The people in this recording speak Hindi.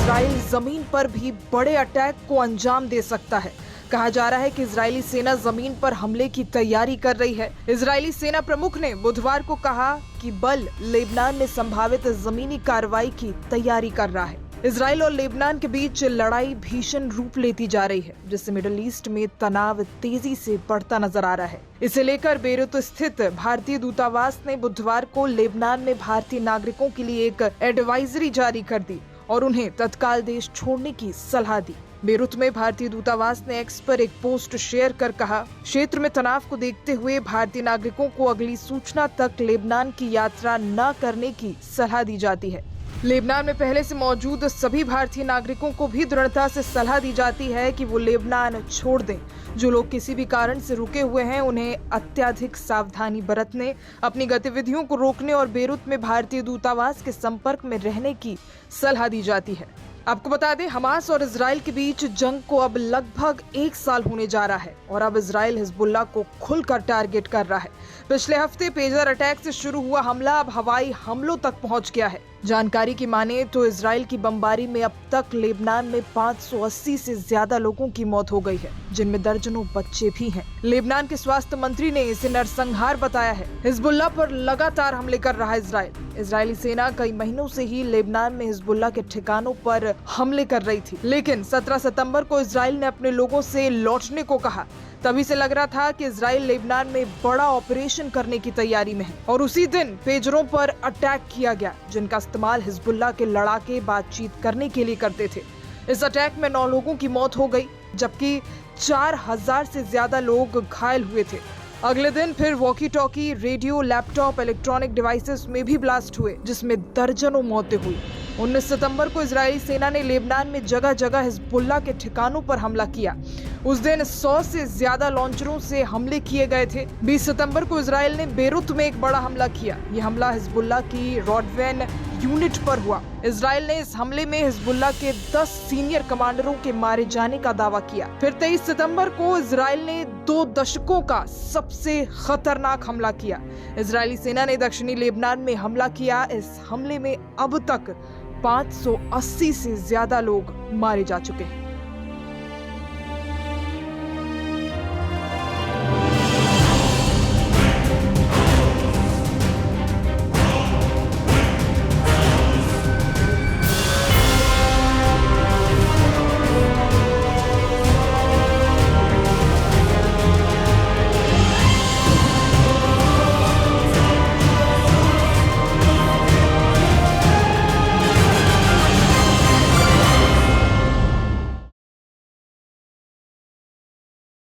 इजराइल जमीन पर भी बड़े अटैक को अंजाम दे सकता है। कहा जा रहा है कि इजरायली सेना जमीन पर हमले की तैयारी कर रही है। इजरायली सेना प्रमुख ने बुधवार को कहा कि बल लेबनान में संभावित जमीनी कार्रवाई की तैयारी कर रहा है। इजराइल और लेबनान के बीच लड़ाई भीषण रूप लेती जा रही है, जिससे मिडिल ईस्ट में तनाव तेजी से बढ़ता नजर आ रहा है। इसे लेकर बेरूत स्थित भारतीय दूतावास ने बुधवार को लेबनान में भारतीय नागरिकों के लिए एक एडवाइजरी जारी कर दी और उन्हें तत्काल देश छोड़ने की सलाह दी। बेरूत में भारतीय दूतावास ने एक्स पर एक पोस्ट शेयर कर कहा, क्षेत्र में तनाव को देखते हुए भारतीय नागरिकों को अगली सूचना तक लेबनान की यात्रा न करने की सलाह दी जाती है। लेबनान में पहले से मौजूद सभी भारतीय नागरिकों को भी दृढ़ता से सलाह दी जाती है कि वो लेबनान छोड़ दें। जो लोग किसी भी कारण से रुके हुए हैं उन्हें अत्यधिक सावधानी बरतने, अपनी गतिविधियों को रोकने और बेरूत में भारतीय दूतावास के संपर्क में रहने की सलाह दी जाती है। आपको बता दें, हमास और इजराइल के बीच जंग को अब लगभग 1 साल होने जा रहा है और अब इजराइल हिजबुल्लाह को खुलकर टारगेट कर रहा है। पिछले हफ्ते पेजर अटैक से शुरू हुआ हमला अब हवाई हमलों तक पहुंच गया है। जानकारी की माने तो इजराइल की बमबारी में अब तक लेबनान में 580 से ज्यादा लोगों की मौत हो गई है, जिनमें दर्जनों बच्चे भी हैं। लेबनान के स्वास्थ्य मंत्री ने इसे नरसंहार बताया है। हिजबुल्लाह पर लगातार हमले कर रहा है इजराइल। इजरायली सेना कई महीनों से ही लेबनान में हिजबुल्लाह के ठिकानों पर हमले कर रही थी, लेकिन 17 सितंबर को इजराइल ने अपने लोगों से लौटने को कहा। तभी से लग रहा था कि इजराइल लेबनान में बड़ा ऑपरेशन करने की तैयारी में है और उसी दिन पेजरों पर अटैक किया गया, जिनका इस्तेमाल हिजबुल्लाह के लड़ाके बातचीत करने के लिए करते थे। इस अटैक में 9 लोगों की मौत हो गई, जबकि 4000 से ज्यादा लोग घायल हुए थे। अगले दिन फिर walkie talkie, radio, laptop, electronic devices में भी ब्लास्ट हुए, जिसमें दर्जनों मौतें हुई। 19 सितंबर को इजरायली सेना ने लेबनान में जगह जगह हिजबुल्लाह के ठिकानों पर हमला किया। उस दिन 100 से ज्यादा लॉन्चरों से हमले किए गए थे। 20 सितंबर को इजराइल ने बेरूत में एक बड़ा हमला किया। यह हमला हिजबुल्लाह की रॉडवेन यूनिट पर हुआ। इजराइल ने इस हमले में हिजबुल्लाह के 10 सीनियर कमांडरों के मारे जाने का दावा किया। फिर 23 सितंबर को इजराइल ने 2 दशकों का सबसे खतरनाक हमला किया। इजरायली सेना ने दक्षिणी लेबनान में हमला किया। इस हमले में अब तक 580 से ज्यादा लोग मारे जा चुके हैं।